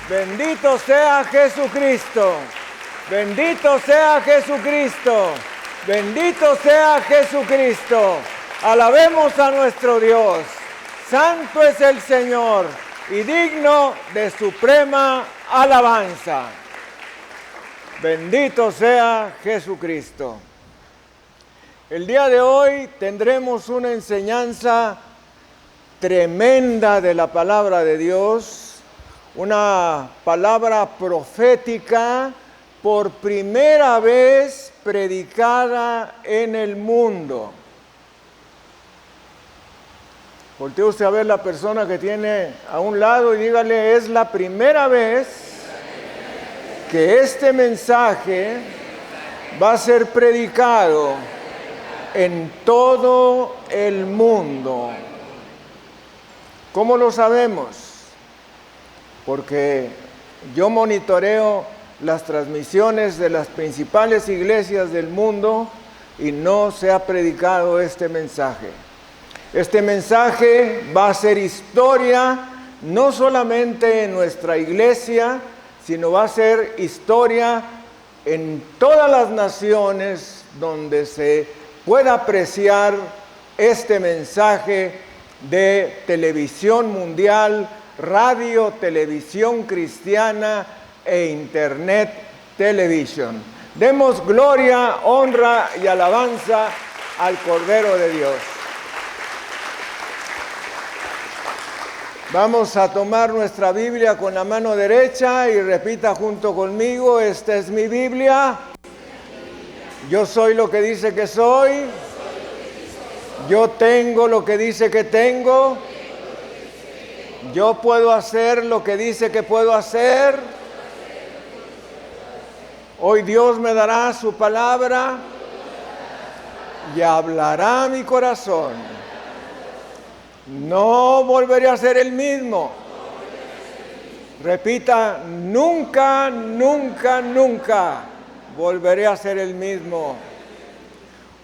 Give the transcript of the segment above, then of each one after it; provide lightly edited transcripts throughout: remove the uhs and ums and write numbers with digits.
Bendito sea Jesucristo. Bendito sea Jesucristo. Bendito sea Jesucristo. Alabemos a nuestro Dios. Santo es el Señor y digno de suprema alabanza. Bendito sea Jesucristo. El día de hoy tendremos una enseñanza tremenda de la palabra de Dios, una palabra profética por primera vez predicada en el mundo. Voltee usted a ver la persona que tiene a un lado y dígale, es la primera vez que este mensaje va a ser predicado en todo el mundo. ¿Cómo lo sabemos? Porque yo monitoreo las transmisiones de las principales iglesias del mundo y no se ha predicado este mensaje. Este mensaje va a ser historia no solamente en nuestra iglesia, sino va a ser historia en todas las naciones donde se pueda apreciar este mensaje de televisión mundial, radio, televisión cristiana e internet television. Demos gloria, honra y alabanza al Cordero de Dios. Vamos a tomar nuestra Biblia con la mano derecha y repita junto conmigo, esta es mi Biblia. Yo soy lo que dice que soy. Yo tengo lo que dice que tengo. Yo puedo hacer lo que dice que puedo hacer. Hoy Dios me dará su palabra y hablará a mi corazón. No volveré a ser el mismo. Repita, nunca, nunca, nunca volveré a ser el mismo.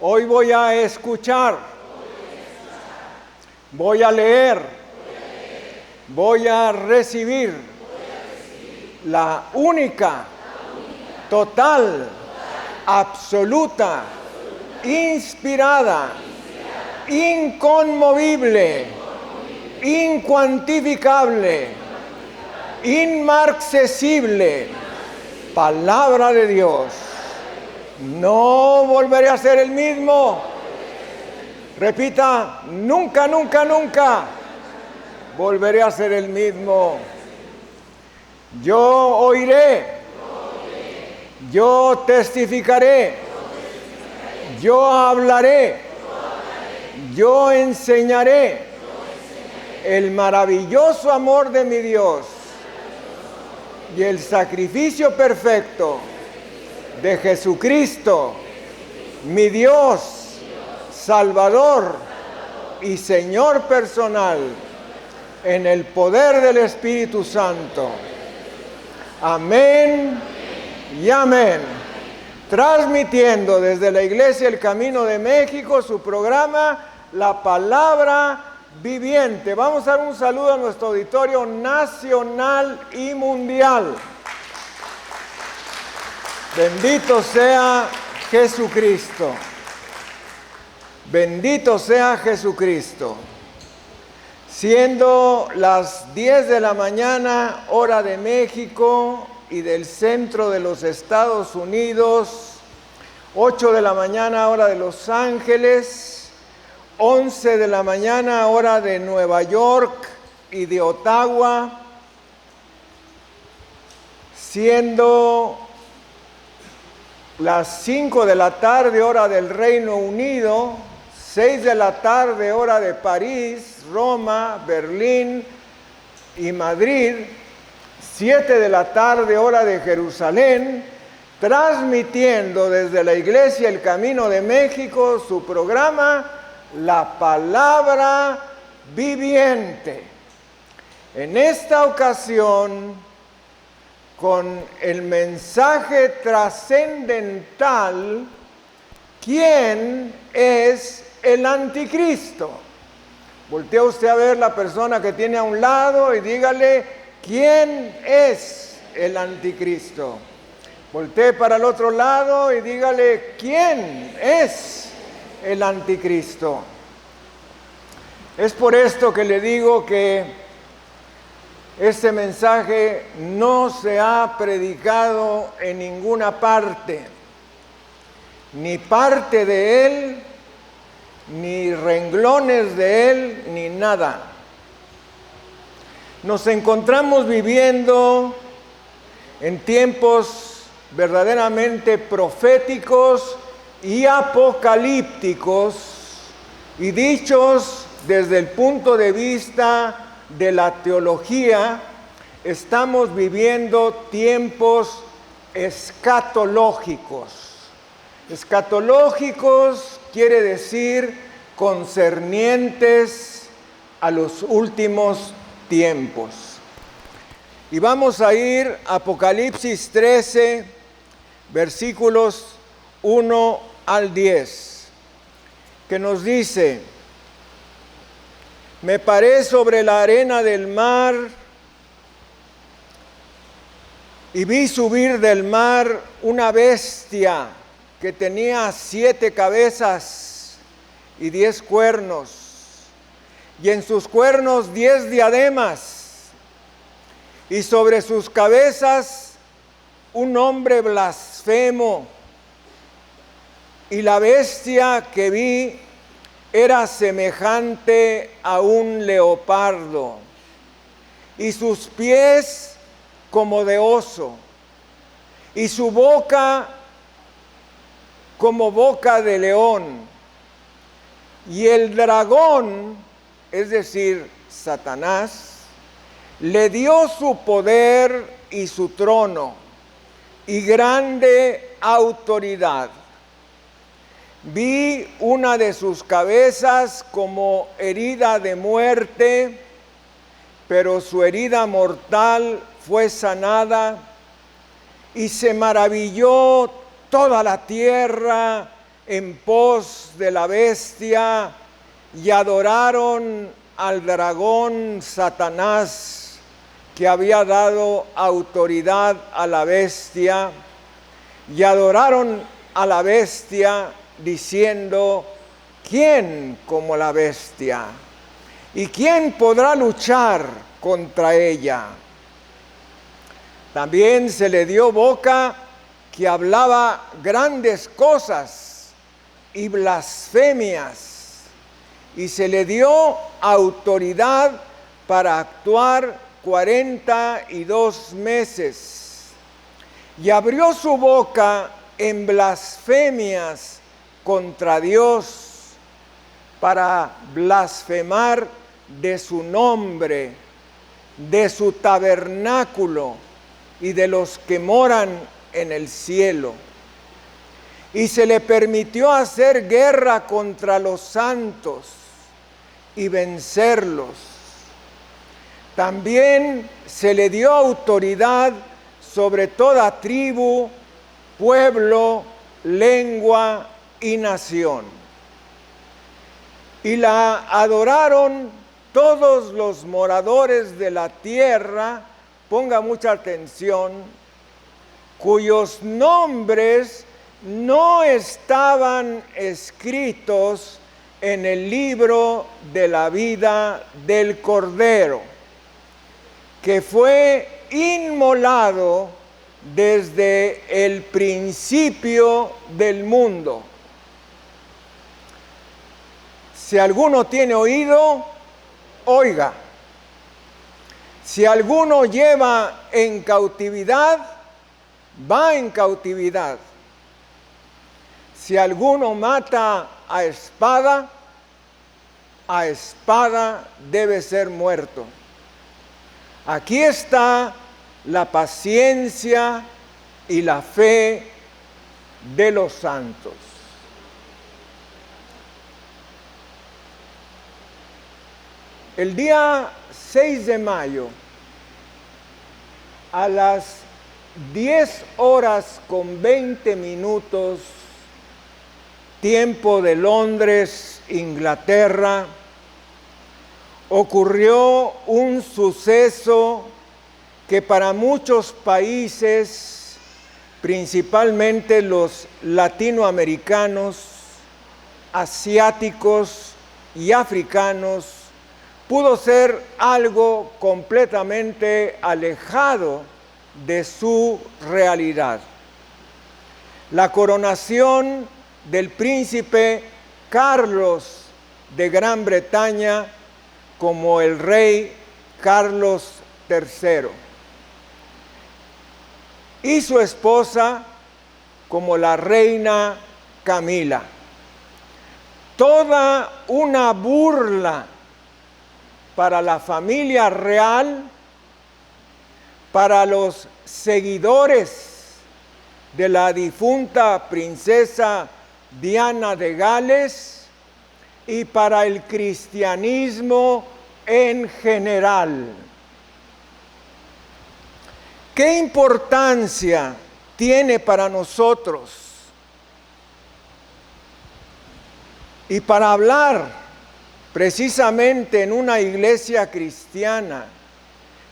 Hoy voy a escuchar. Voy a leer. Voy a recibir la única, total, absoluta, inspirada, inconmovible, incuantificable, inmarcesible palabra de Dios. No volveré a ser el mismo. Repita, nunca, nunca, nunca volveré a ser el mismo. Yo oiré, yo testificaré, yo hablaré, yo enseñaré el maravilloso amor de mi Dios y el sacrificio perfecto de Jesucristo, mi Dios, Salvador y Señor personal, en el poder del Espíritu Santo. Amén y amén. Transmitiendo desde la Iglesia El Camino de México su programa La Palabra Viviente. Vamos a dar un saludo a nuestro auditorio nacional y mundial. Bendito sea Jesucristo. Bendito sea Jesucristo. Siendo las 10 de la mañana, hora de México y del centro de los Estados Unidos, 8 de la mañana, hora de Los Ángeles, 11 de la mañana, hora de Nueva York y de Ottawa, siendo las 5 de la tarde, hora del Reino Unido, 6 de la tarde, hora de París, Roma, Berlín y Madrid, 7 de la tarde, hora de Jerusalén, transmitiendo desde la Iglesia El Camino de México su programa La Palabra Viviente. En esta ocasión, con el mensaje trascendental, ¿quién es el anticristo? Voltea usted a ver la persona que tiene a un lado y dígale, ¿quién es el anticristo? Voltee para el otro lado y dígale, ¿quién es el anticristo? Es por esto que le digo que este mensaje no se ha predicado en ninguna parte, ni parte de él, ni renglones de él, ni nada. Nos encontramos viviendo en tiempos verdaderamente proféticos y apocalípticos, y dichos desde el punto de vista de la teología, estamos viviendo tiempos escatológicos. Escatológicos quiere decir concernientes a los últimos tiempos. Y vamos a ir a Apocalipsis 13, versículos 1 al 10, que nos dice: me paré sobre la arena del mar y vi subir del mar una bestia que tenía 7 cabezas y 10 cuernos, y en sus cuernos 10 diademas, y sobre sus cabezas un nombre blasfemo. Y la bestia que vi era semejante a un leopardo, y sus pies como de oso, y su boca como boca de león. Y el dragón, es decir, Satanás, le dio su poder y su trono y grande autoridad. Vi una de sus cabezas como herida de muerte, pero su herida mortal fue sanada, y se maravilló toda la tierra en pos de la bestia, y adoraron al dragón Satanás, que había dado autoridad a la bestia, y adoraron a la bestia diciendo: ¿quién como la bestia? ¿Y quién podrá luchar contra ella? También se le dio boca que hablaba grandes cosas y blasfemias, y se le dio autoridad para actuar 42 meses, y abrió su boca en blasfemias contra Dios, para blasfemar de su nombre, de su tabernáculo y de los que moran en el cielo. Y se le permitió hacer guerra contra los santos y vencerlos. También se le dio autoridad sobre toda tribu, pueblo, lengua y nación. Y la adoraron todos los moradores de la tierra, ponga mucha atención, cuyos nombres no estaban escritos en el libro de la vida del Cordero, que fue inmolado desde el principio del mundo. Si alguno tiene oído, oiga. Si alguno lleva en cautividad, va en cautividad. Si alguno mata a espada debe ser muerto. Aquí está la paciencia y la fe de los santos. El día 6 de mayo, a las 10:20, tiempo de Londres, Inglaterra, ocurrió un suceso que para muchos países, principalmente los latinoamericanos, asiáticos y africanos, pudo ser algo completamente alejado de su realidad. La coronación del príncipe Carlos de Gran Bretaña como el rey Carlos III y su esposa como la reina Camila. Toda una burla para la familia real, para los seguidores de la difunta princesa Diana de Gales y para el cristianismo en general. ¿Qué importancia tiene para nosotros? Y para hablar precisamente en una iglesia cristiana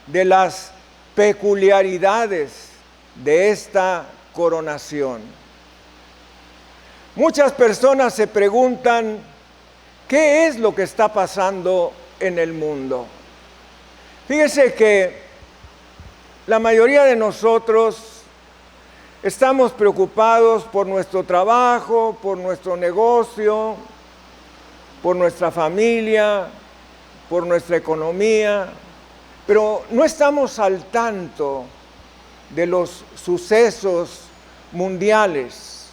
de las peculiaridades de esta coronación. Muchas personas se preguntan, ¿qué es lo que está pasando en el mundo? Fíjese que la mayoría de nosotros estamos preocupados por nuestro trabajo, por nuestro negocio, por nuestra familia, por nuestra economía, pero no estamos al tanto de los sucesos mundiales,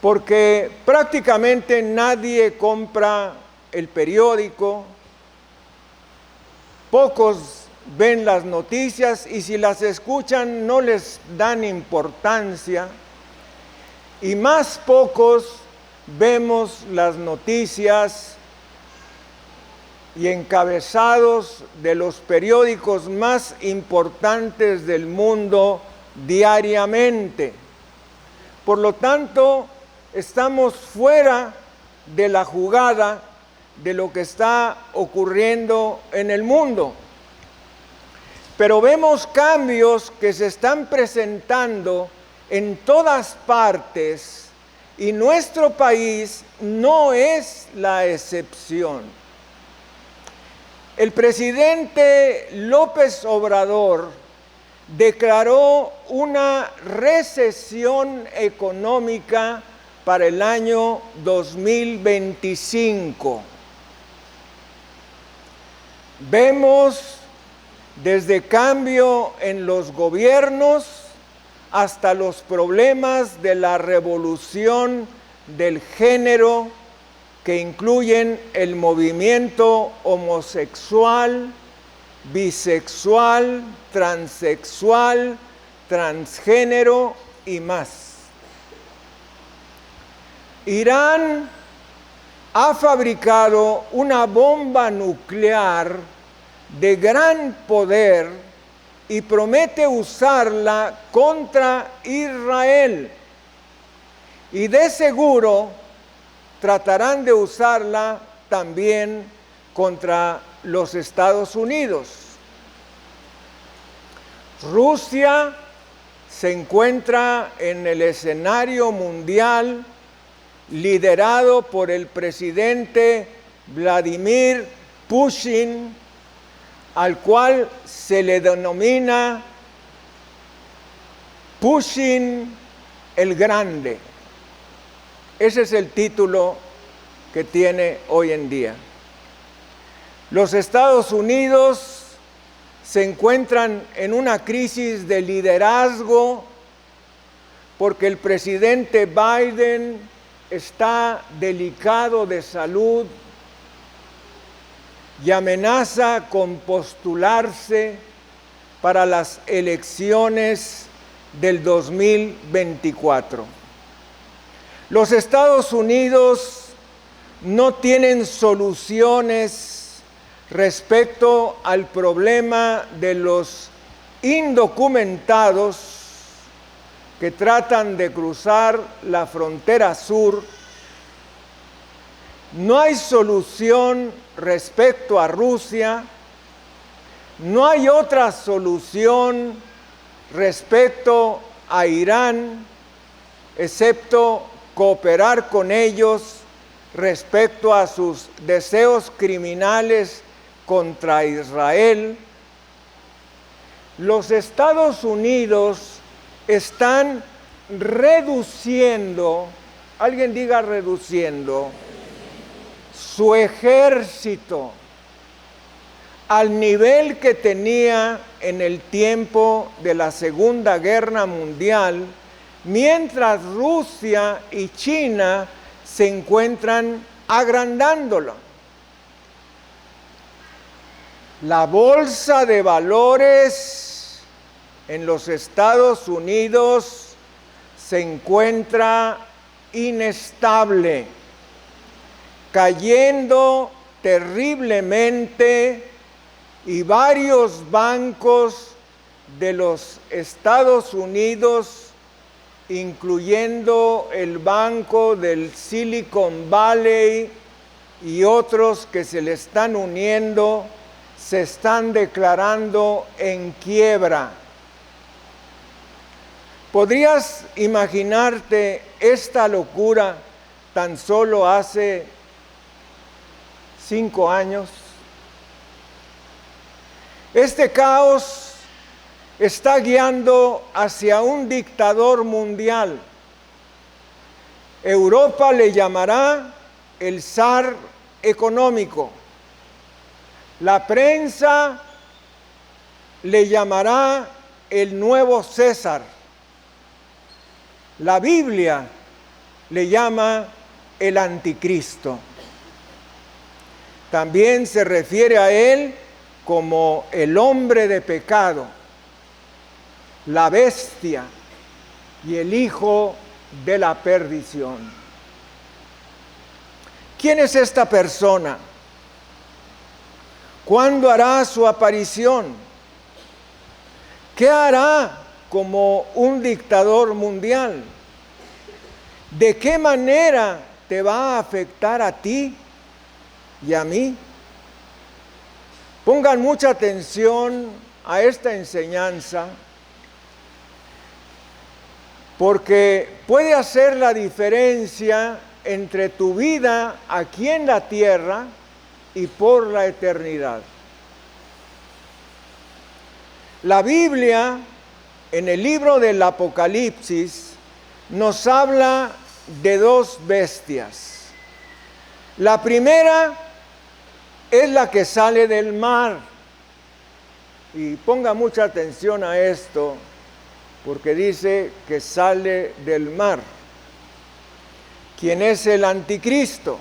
porque prácticamente nadie compra el periódico, pocos ven las noticias y si las escuchan no les dan importancia, y más pocos vemos las noticias y encabezados de los periódicos más importantes del mundo diariamente. Por lo tanto, estamos fuera de la jugada de lo que está ocurriendo en el mundo. Pero vemos cambios que se están presentando en todas partes y nuestro país no es la excepción. El presidente López Obrador declaró una recesión económica para el año 2025. Vemos desde cambio en los gobiernos hasta los problemas de la revolución del género que incluyen el movimiento homosexual, bisexual, transexual, transgénero y más. Irán ha fabricado una bomba nuclear de gran poder y promete usarla contra Israel. Y de seguro tratarán de usarla también contra los Estados Unidos. Rusia se encuentra en el escenario mundial liderado por el presidente Vladimir Putin, al cual se le denomina Putin el Grande. Ese es el título que tiene hoy en día. Los Estados Unidos se encuentran en una crisis de liderazgo porque el presidente Biden está delicado de salud y amenaza con postularse para las elecciones del 2024. Los Estados Unidos no tienen soluciones respecto al problema de los indocumentados que tratan de cruzar la frontera sur. No hay solución respecto a Rusia, No hay otra solución respecto a Irán, excepto cooperar con ellos respecto a sus deseos criminales contra Israel. Los Estados Unidos están reduciendo, alguien diga reduciendo, su ejército al nivel que tenía en el tiempo de la Segunda Guerra Mundial, mientras Rusia y China se encuentran agrandándolo. La bolsa de valores en los Estados Unidos se encuentra inestable, cayendo terriblemente, y varios bancos de los Estados Unidos, incluyendo el banco del Silicon Valley y otros que se le están uniendo, se están declarando en quiebra. ¿Podrías imaginarte esta locura tan solo hace 5 años? Este caos está guiando hacia un dictador mundial. Europa le llamará el zar económico. La prensa le llamará el nuevo César. La Biblia le llama el anticristo. También se refiere a él como el hombre de pecado, la bestia y el hijo de la perdición. ¿Quién es esta persona? ¿Cuándo hará su aparición? ¿Qué hará como un dictador mundial? ¿De qué manera te va a afectar a ti y a mí? Pongan mucha atención a esta enseñanza, porque puede hacer la diferencia entre tu vida aquí en la tierra y por la eternidad. La Biblia, en el libro del Apocalipsis, nos habla de 2 bestias. La primera es la que sale del mar. Y ponga mucha atención a esto, porque dice que sale del mar. ¿Quién es el anticristo?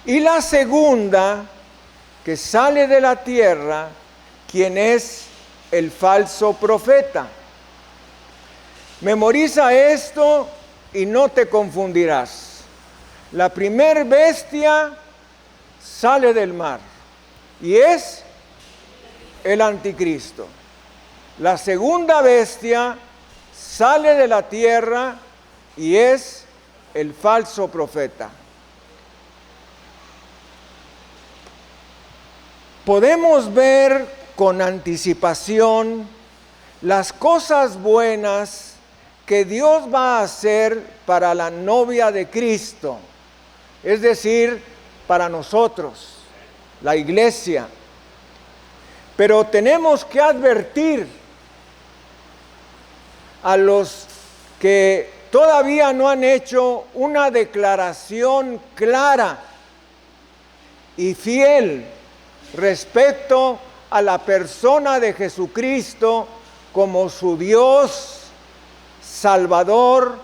Y la segunda, que sale de la tierra, ¿quién es el falso profeta? Memoriza esto y no te confundirás. La primer bestia sale del mar y es el anticristo. La segunda bestia sale de la tierra y es el falso profeta. Podemos ver con anticipación las cosas buenas que Dios va a hacer para la novia de Cristo, es decir, para nosotros, la iglesia. Pero tenemos que advertir a los que todavía no han hecho una declaración clara y fiel respecto a la persona de Jesucristo como su Dios, Salvador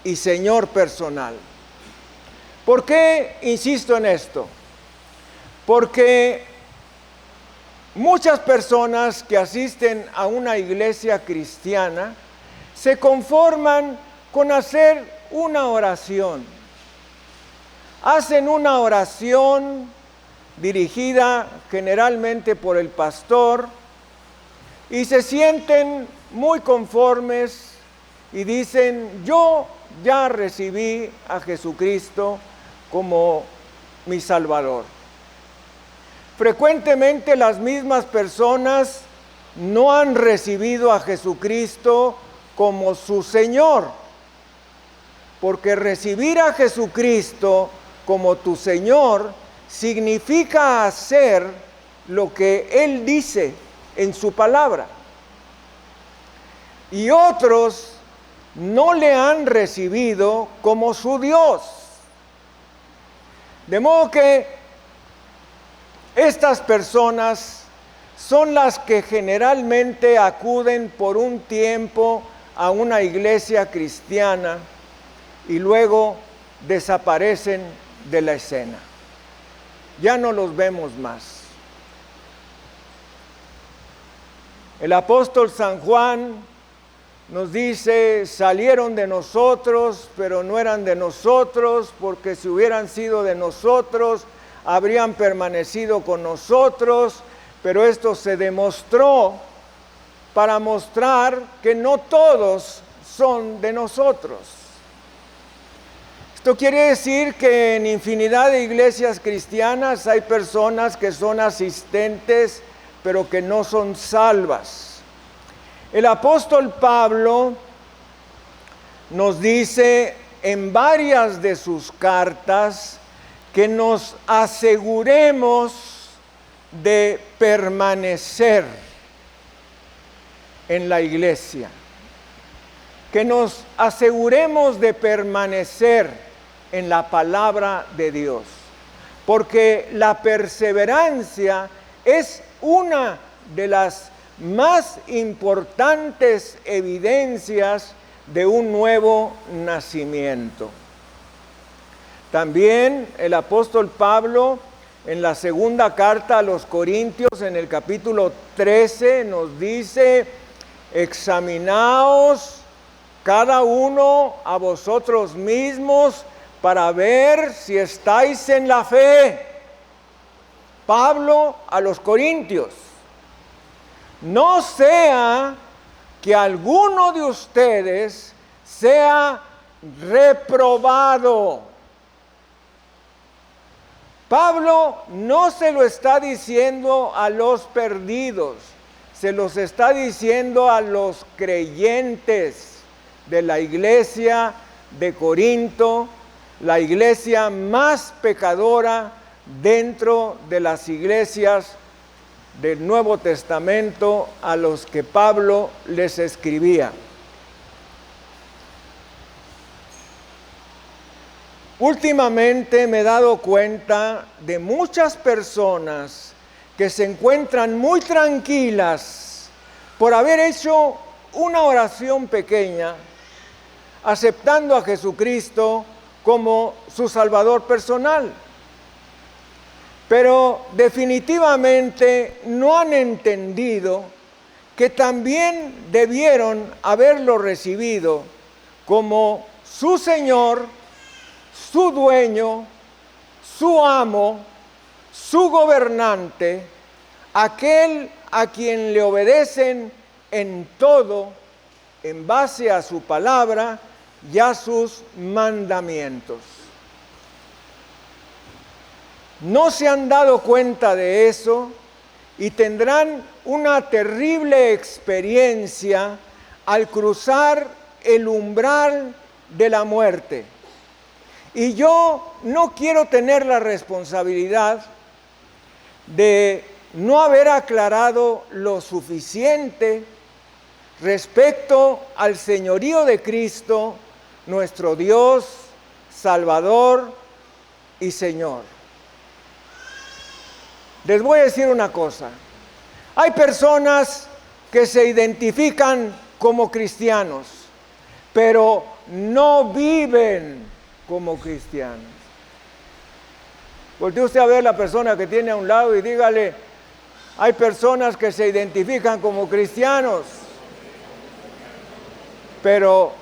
y Señor personal. ¿Por qué insisto en esto? Porque muchas personas que asisten a una iglesia cristiana se conforman con hacer una oración. Hacen una oración dirigida generalmente por el pastor y se sienten muy conformes y dicen: yo ya recibí a Jesucristo como mi Salvador. Frecuentemente las mismas personas no han recibido a Jesucristo como su Señor, porque recibir a Jesucristo como tu Señor significa hacer lo que Él dice en su palabra. Y otros no le han recibido como su Dios. De modo que estas personas son las que generalmente acuden por un tiempo a una iglesia cristiana y luego desaparecen de la escena. Ya no los vemos más. El apóstol San Juan nos dice, salieron de nosotros, pero no eran de nosotros, porque si hubieran sido de nosotros, habrían permanecido con nosotros, pero esto se demostró para mostrar que no todos son de nosotros. Esto quiere decir que en infinidad de iglesias cristianas hay personas que son asistentes, pero que no son salvas. El apóstol Pablo nos dice en varias de sus cartas que nos aseguremos de permanecer en la iglesia, que nos aseguremos de permanecer en la palabra de Dios, porque la perseverancia es una de las más importantes evidencias de un nuevo nacimiento. También el apóstol Pablo en la segunda carta a los Corintios, en el capítulo 13, nos dice, examinaos cada uno a vosotros mismos para ver si estáis en la fe. Pablo a los Corintios. No sea que alguno de ustedes sea reprobado. Pablo no se lo está diciendo a los perdidos, se los está diciendo a los creyentes de la iglesia de Corinto, la iglesia más pecadora dentro de las iglesias del Nuevo Testamento a los que Pablo les escribía. Últimamente me he dado cuenta de muchas personas que se encuentran muy tranquilas por haber hecho una oración pequeña, aceptando a Jesucristo como su Salvador personal. Pero definitivamente no han entendido que también debieron haberlo recibido como su Señor, su dueño, su amo, su gobernante, aquel a quien le obedecen en todo, en base a su palabra y a sus mandamientos. No se han dado cuenta de eso y tendrán una terrible experiencia al cruzar el umbral de la muerte. Y yo no quiero tener la responsabilidad de no haber aclarado lo suficiente respecto al señorío de Cristo, nuestro Dios, Salvador y Señor. Les voy a decir una cosa. Hay personas que se identifican como cristianos, pero no viven como cristianos. Voltee usted a ver la persona que tiene a un lado y dígale, hay personas que se identifican como cristianos, pero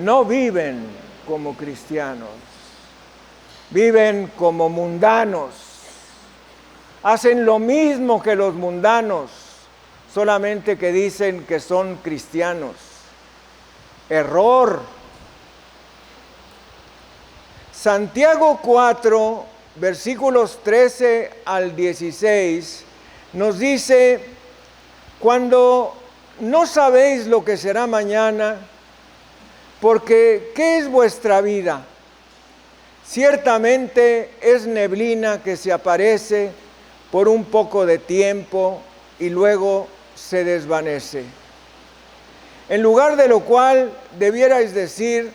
no viven como cristianos. Viven como mundanos. Hacen lo mismo que los mundanos, solamente que dicen que son cristianos. Error. Santiago 4 versículos 13 al 16, nos dice: cuando no sabéis lo que será mañana, porque ¿qué es vuestra vida? Ciertamente es neblina que se aparece por un poco de tiempo y luego se desvanece. En lugar de lo cual debierais decir: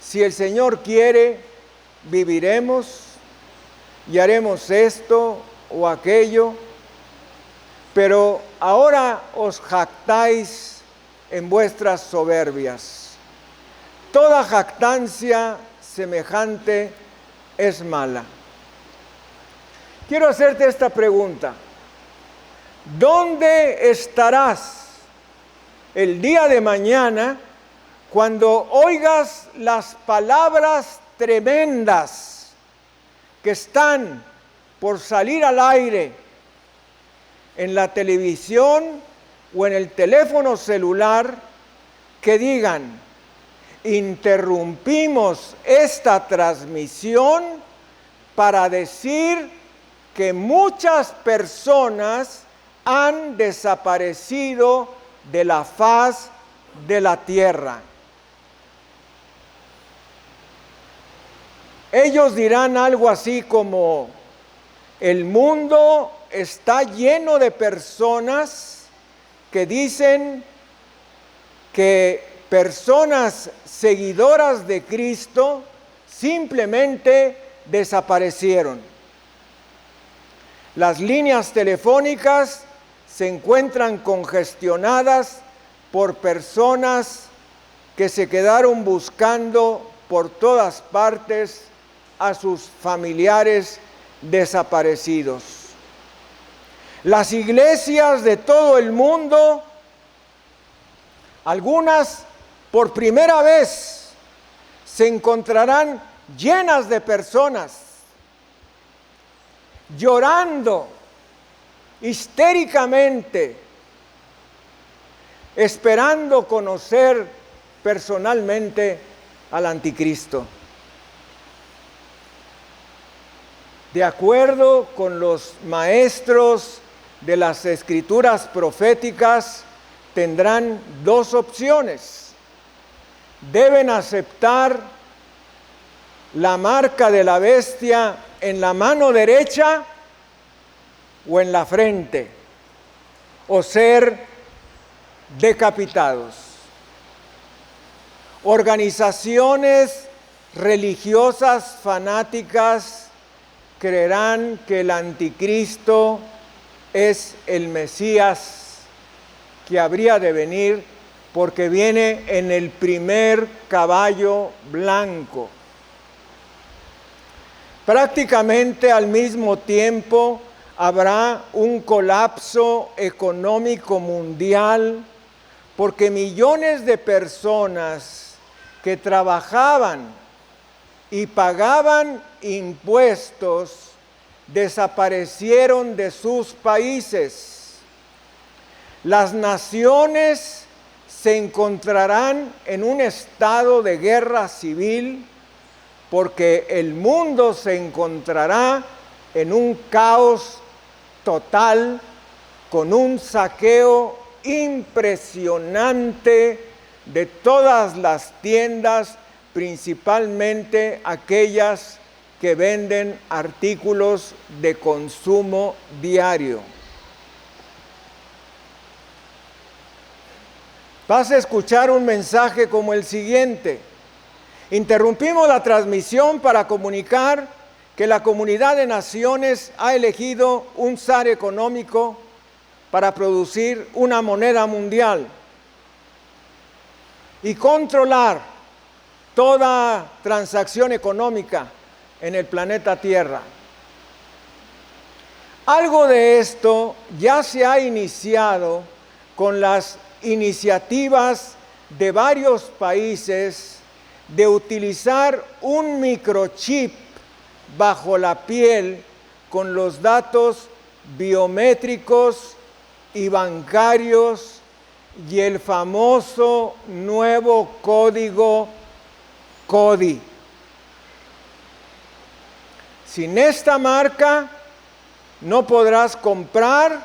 si el Señor quiere, viviremos y haremos esto o aquello. Pero ahora os jactáis en vuestras soberbias. Toda jactancia semejante es mala. Quiero hacerte esta pregunta: ¿dónde estarás el día de mañana cuando oigas las palabras tremendas que están por salir al aire en la televisión o en el teléfono celular, que digan: interrumpimos esta transmisión para decir que muchas personas han desaparecido de la faz de la tierra? Ellos dirán algo así como: el mundo está lleno de personas que dicen que personas seguidoras de Cristo simplemente desaparecieron. Las líneas telefónicas se encuentran congestionadas por personas que se quedaron buscando por todas partes a sus familiares desaparecidos. Las iglesias de todo el mundo, algunas por primera vez, se encontrarán llenas de personas llorando histéricamente, esperando conocer personalmente al anticristo. De acuerdo con los maestros de las escrituras proféticas, tendrán dos opciones: deben aceptar la marca de la bestia en la mano derecha o en la frente, o ser decapitados. Organizaciones religiosas fanáticas creerán que el anticristo es el Mesías que habría de venir, porque viene en el primer caballo blanco. Prácticamente al mismo tiempo habrá un colapso económico mundial, porque millones de personas que trabajaban y pagaban impuestos desaparecieron de sus países. Las naciones se encontrarán en un estado de guerra civil, porque el mundo se encontrará en un caos total, con un saqueo impresionante de todas las tiendas, principalmente aquellas que venden artículos de consumo diario. Vas a escuchar un mensaje como el siguiente: interrumpimos la transmisión para comunicar que la Comunidad de Naciones ha elegido un zar económico para producir una moneda mundial y controlar toda transacción económica en el planeta Tierra. Algo de esto ya se ha iniciado con las iniciativas de varios países de utilizar un microchip bajo la piel con los datos biométricos y bancarios y el famoso nuevo código CODI. sin esta marca no podrás comprar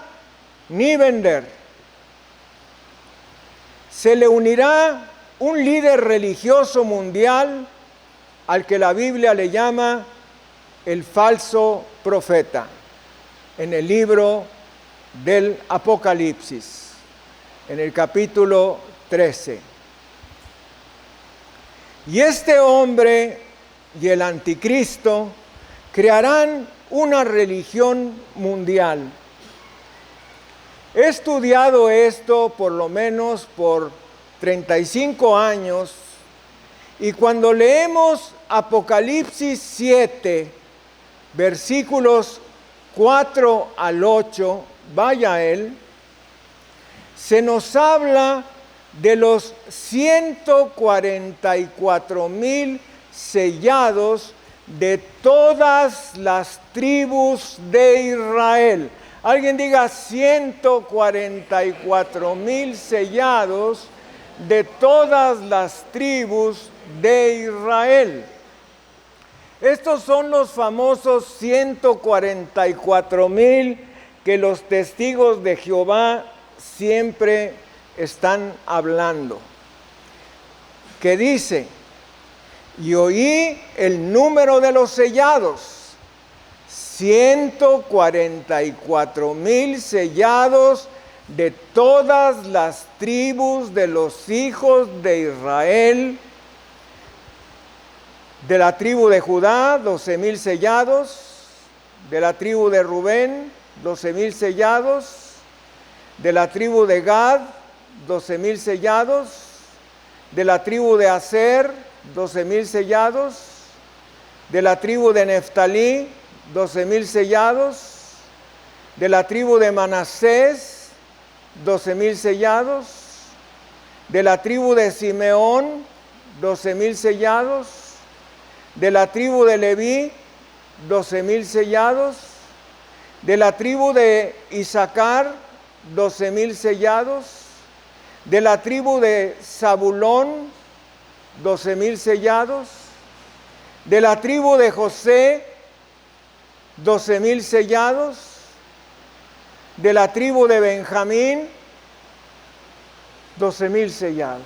ni vender. Se le unirá un líder religioso mundial al que la Biblia le llama el falso profeta, en el libro del Apocalipsis, en el capítulo 13. Y este hombre y el anticristo crearán una religión mundial. He estudiado esto por lo menos por 35 años, y cuando leemos Apocalipsis 7, versículos 4 al 8, vaya él, se nos habla de los 144,000 sellados de todas las tribus de Israel. Alguien diga 144,000 sellados de todas las tribus de Israel. Estos son los famosos 144,000 que los testigos de Jehová siempre están hablando. Que dice, y oí el número de los sellados, 144,000 sellados de todas las tribus de los hijos de Israel. De la tribu de Judá, 12,000 sellados. De la tribu de Rubén, 12,000 sellados. De la tribu de Gad, 12,000 sellados. De la tribu de Aser, 12,000 sellados. De la tribu de Neftalí, 12,000 sellados. De la tribu de Manasés, 12,000 sellados. De la tribu de Simeón, 12,000 sellados. De la tribu de Leví, 12,000 sellados. De la tribu de Isaacar, 12,000 sellados. De la tribu de Zabulón, 12,000 sellados. De la tribu de José, 12,000 sellados. De la tribu de Benjamín, 12,000 sellados.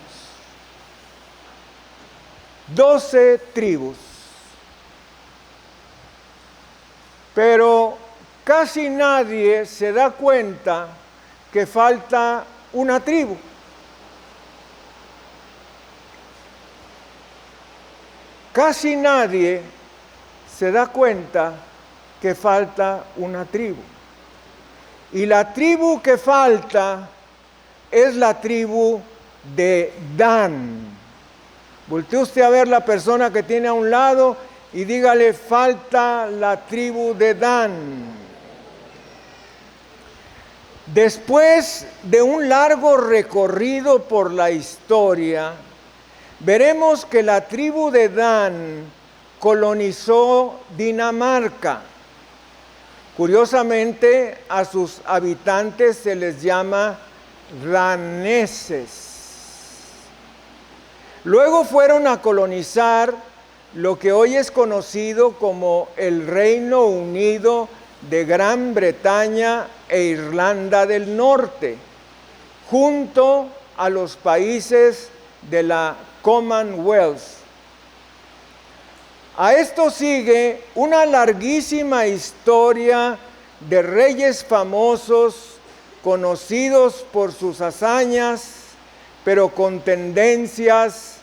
12 tribus. Pero casi nadie se da cuenta que falta una tribu. Casi nadie se da cuenta que falta una tribu. Y la tribu que falta es la tribu de Dan. Voltee usted a ver la persona que tiene a un lado y dígale, falta la tribu de Dan. Después de un largo recorrido por la historia, veremos que la tribu de Dan colonizó Dinamarca. Curiosamente, a sus habitantes se les llama daneses. Luego fueron a colonizar lo que hoy es conocido como el Reino Unido de Gran Bretaña e Irlanda del Norte, junto a los países de la Commonwealth. A esto sigue una larguísima historia de reyes famosos, conocidos por sus hazañas, pero con tendencias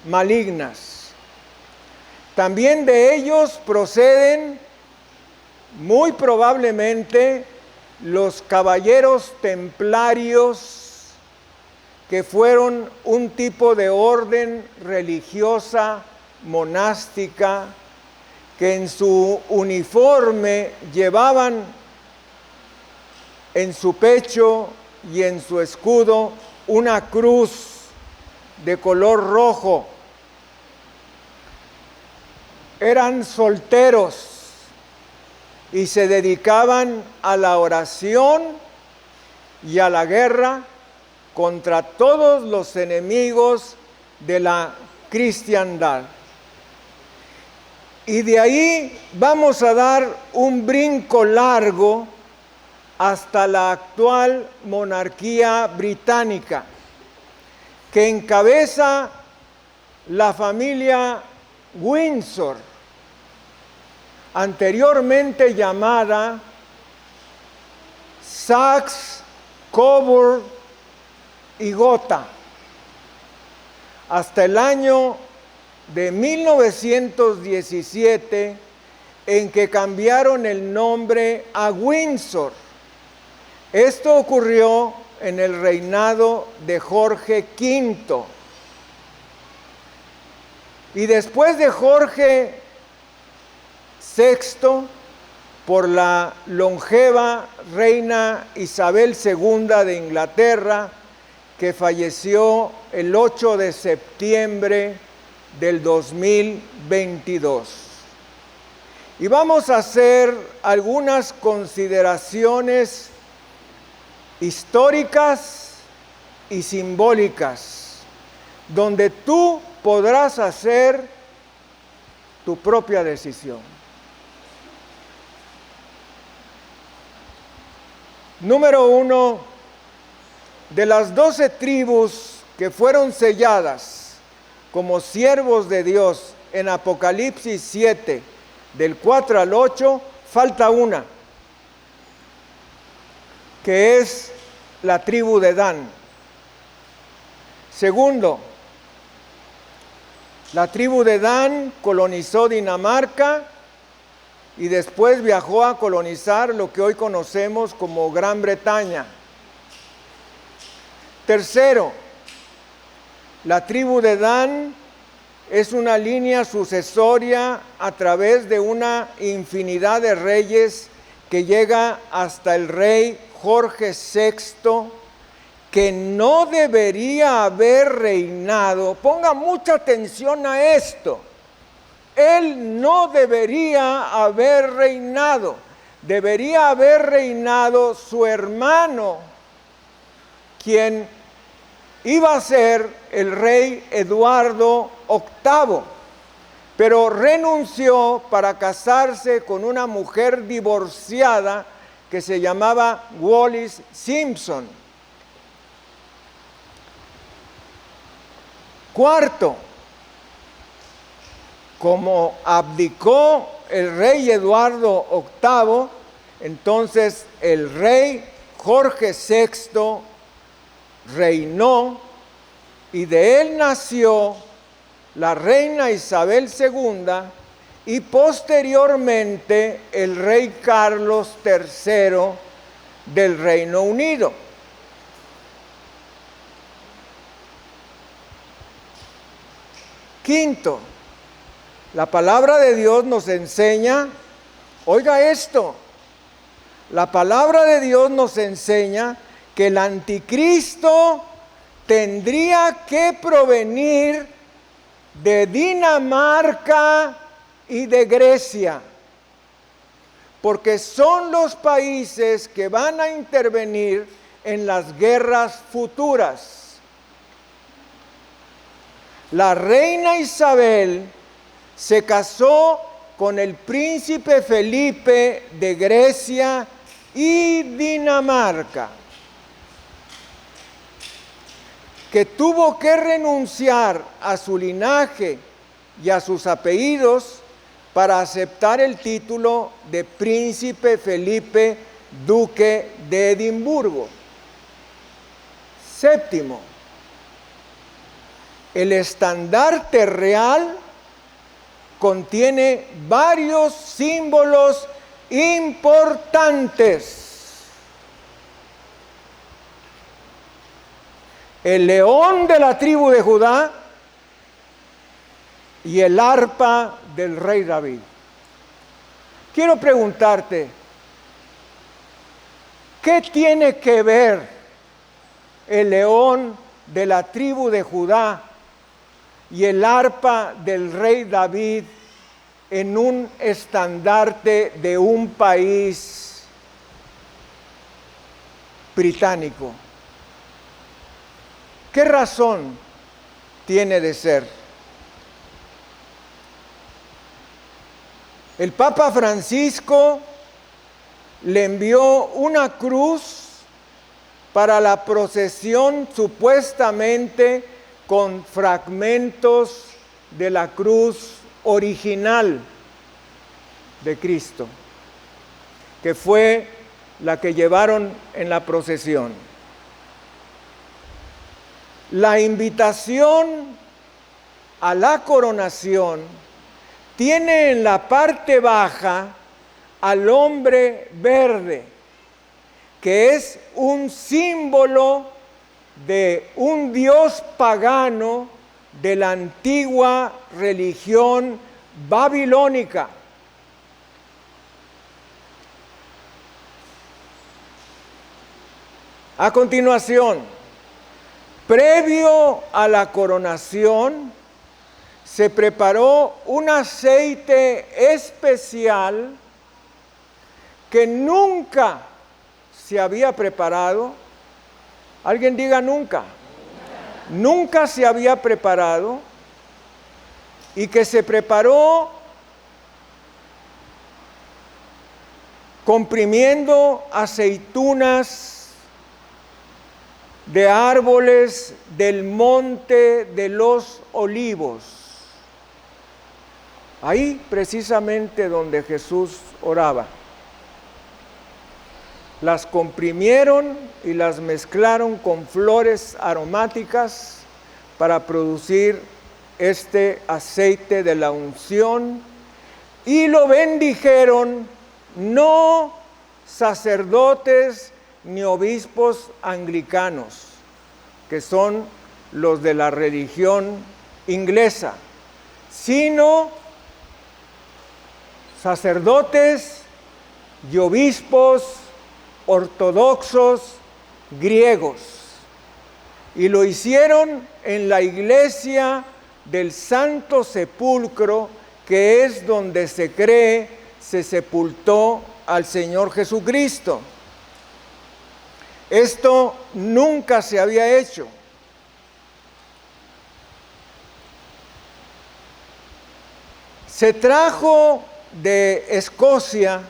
malignas. También de ellos proceden muy probablemente los caballeros templarios, que fueron un tipo de orden religiosa monástica que en su uniforme llevaban en su pecho y en su escudo una cruz de color rojo. Eran solteros y se dedicaban a la oración y a la guerra contra todos los enemigos de la cristiandad. Y de ahí vamos a dar un brinco largo hasta la actual monarquía británica, que encabeza la familia Windsor, anteriormente llamada Saxe, Coburg y Gotha, hasta el año de 1917, en que cambiaron el nombre a Windsor. Esto ocurrió en el reinado de Jorge V. Y después de Jorge VI, por la longeva reina Isabel II de Inglaterra, que falleció el 8 de septiembre del 2022. Y vamos a hacer algunas consideraciones históricas y simbólicas, donde tú podrás hacer tu propia decisión. Número 1, de las 12 tribus que fueron selladas como siervos de Dios en Apocalipsis 7, del 4 al 8, falta una, que es la tribu de Dan. Segundo, la tribu de Dan colonizó Dinamarca y después viajó a colonizar lo que hoy conocemos como Gran Bretaña. Tercero, la tribu de Dan es una línea sucesoria a través de una infinidad de reyes que llega hasta el rey Jorge VI, que no debería haber reinado. Ponga mucha atención a esto. Él no debería haber reinado. Debería haber reinado su hermano, quien iba a ser el rey Eduardo VIII, pero renunció para casarse con una mujer divorciada que se llamaba Wallis Simpson. Cuarto, como abdicó el rey Eduardo VIII, entonces el rey Jorge VI reinó y de él nació la reina Isabel II y posteriormente el rey Carlos III del Reino Unido. Quinto, la palabra de Dios nos enseña, oiga esto, la palabra de Dios nos enseña que el anticristo tendría que provenir de Dinamarca y de Grecia, porque son los países que van a intervenir en las guerras futuras. La reina Isabel se casó con el príncipe Felipe de Grecia y Dinamarca, que tuvo que renunciar a su linaje y a sus apellidos para aceptar el título de príncipe Felipe, duque de Edimburgo. Séptimo, el estandarte real contiene varios símbolos importantes. El león de la tribu de Judá y el arpa del rey David. Quiero preguntarte, ¿qué tiene que ver el león de la tribu de Judá y el arpa del rey David en un estandarte de un país británico? ¿Qué razón tiene de ser? El Papa Francisco le envió una cruz para la procesión supuestamente con fragmentos de la cruz original de Cristo, que fue la que llevaron en la procesión. La invitación a la coronación tiene en la parte baja al hombre verde, que es un símbolo de un dios pagano de la antigua religión babilónica. A continuación, previo a la coronación, se preparó un aceite especial que nunca se había preparado. Alguien diga nunca. Nunca se había preparado, y que se preparó comprimiendo aceitunas de árboles del monte de los olivos. Ahí precisamente donde Jesús oraba. Las comprimieron y las mezclaron con flores aromáticas para producir este aceite de la unción, y lo bendijeron no sacerdotes ni obispos anglicanos, que son los de la religión inglesa, sino sacerdotes y obispos ortodoxos griegos, y lo hicieron en la iglesia del Santo Sepulcro, que es donde se cree se sepultó al Señor Jesucristo. Esto nunca se había hecho. Se trajo de Escocia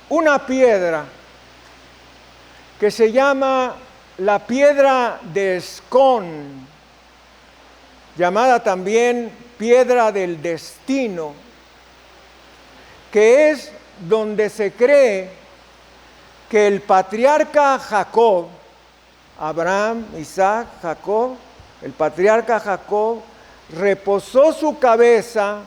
una piedra que se llama la piedra de Scone, llamada también piedra del destino, que es donde se cree que el patriarca Jacob, Abraham, Isaac, Jacob, el patriarca Jacob, reposó su cabeza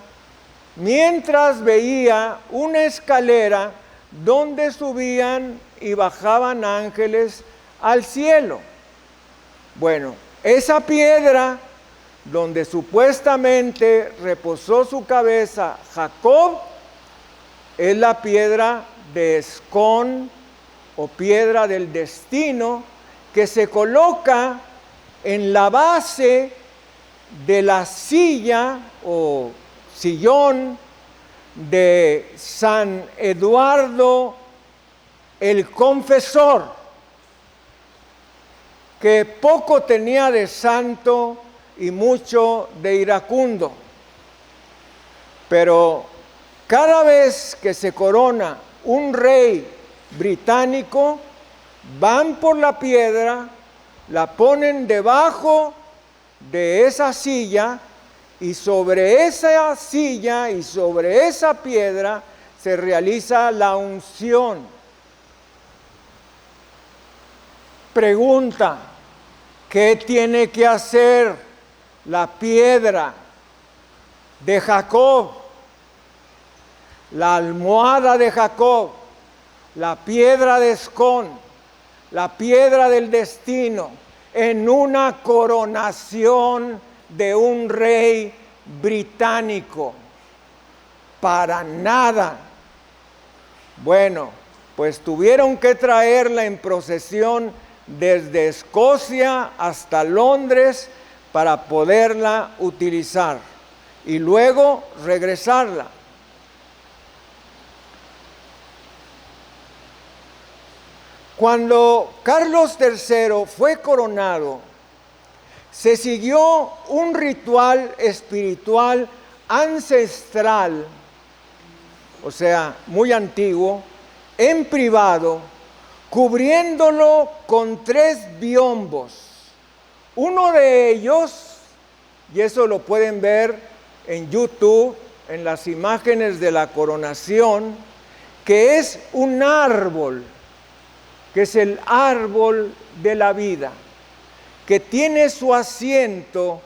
mientras veía una escalera donde subían y bajaban ángeles al cielo. Bueno, esa piedra donde supuestamente reposó su cabeza Jacob es la piedra de Scone, o piedra del destino, que se coloca en la base de la silla o sillón de San Eduardo el Confesor, que poco tenía de santo y mucho de iracundo. Pero cada vez que se corona un rey británico, van por la piedra, la ponen debajo de esa silla, y sobre esa silla y sobre esa piedra se realiza la unción. Pregunta: ¿qué tiene que hacer la piedra de Jacob, la almohada de Jacob, la piedra de Scone, la piedra del destino, en una coronación de un rey británico? Para nada. Bueno, pues tuvieron que traerla en procesión desde Escocia hasta Londres para poderla utilizar y luego regresarla. Cuando Carlos III fue coronado, se siguió un ritual espiritual ancestral, o sea, muy antiguo, en privado, cubriéndolo con 3 biombos. Uno de ellos, y eso lo pueden ver en YouTube, en las imágenes de la coronación, que es un árbol, que es el árbol de la vida, que tiene su asiento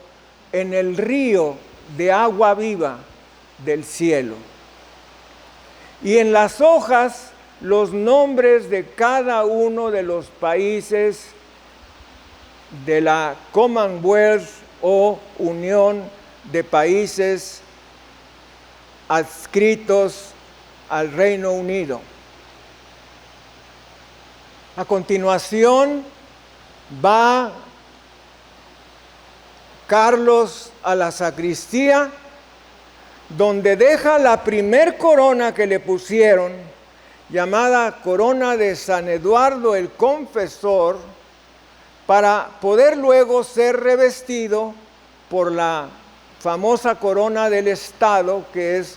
en el río de agua viva del cielo. Y en las hojas, los nombres de cada uno de los países de la Commonwealth o Unión de Países adscritos al Reino Unido. A continuación va Carlos a la sacristía, donde deja la primer corona que le pusieron, llamada corona de San Eduardo el Confesor, para poder luego ser revestido por la famosa corona del Estado, que es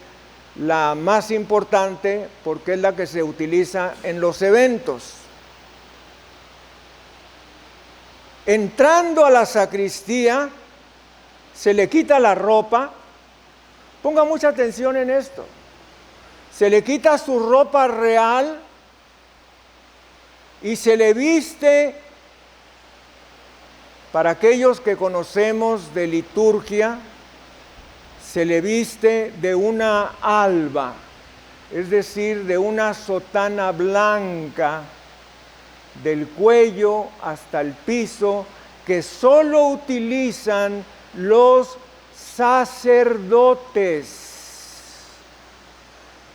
la más importante porque es la que se utiliza en los eventos. Entrando a la sacristía, se le quita la ropa. Ponga mucha atención en esto. Se le quita su ropa real y se le viste, para aquellos que conocemos de liturgia, se le viste de una alba, es decir, de una sotana blanca, del cuello hasta el piso, que solo utilizan los sacerdotes.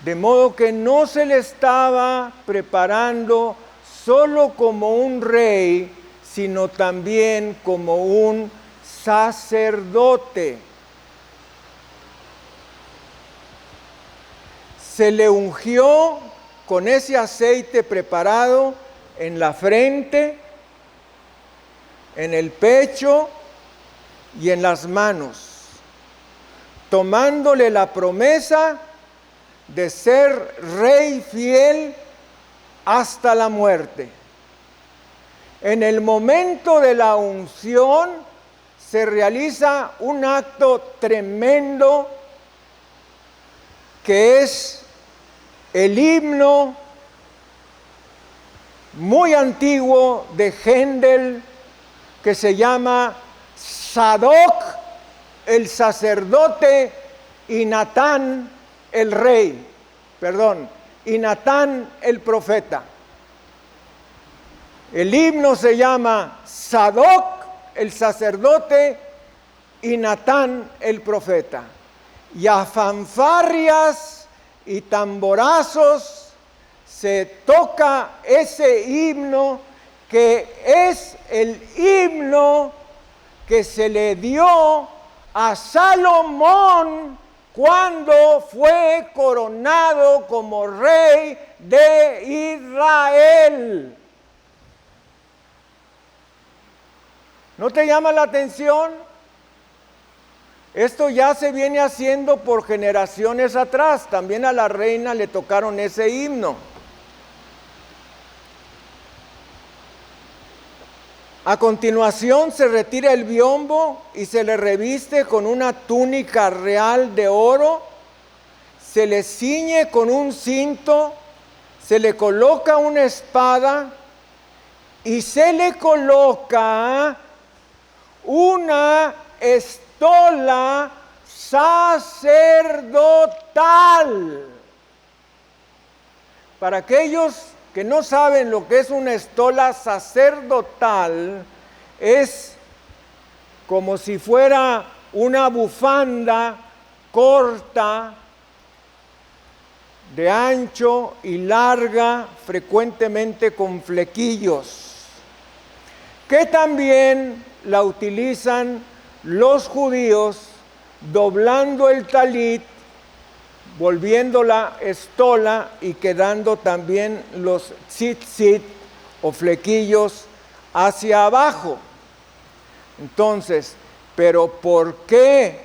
De modo que no se le estaba preparando solo como un rey, sino también como un sacerdote. Se le ungió con ese aceite preparado en la frente, en el pecho y en las manos, tomándole la promesa de ser rey fiel hasta la muerte. En el momento de la unción se realiza un acto tremendo que es el himno muy antiguo de Händel, que se llama Sadoc el sacerdote y Natán el rey, y Natán el profeta. El himno se llama Sadoc el sacerdote y Natán el profeta. Y a fanfarrias y tamborazos se toca ese himno, que es el himno que se le dio a Salomón cuando fue coronado como rey de Israel. ¿No te llama la atención? Esto ya se viene haciendo por generaciones atrás. También a la reina le tocaron ese himno. A continuación se retira el biombo y se le reviste con una túnica real de oro, se le ciñe con un cinto, se le coloca una espada y se le coloca una estola sacerdotal. Para aquellos que no saben lo que es una estola sacerdotal, es como si fuera una bufanda corta, de ancho y larga, frecuentemente con flequillos, que también la utilizan los judíos doblando el talit, volviendo la estola y quedando también los tzitzit o flequillos hacia abajo. Entonces, ¿pero por qué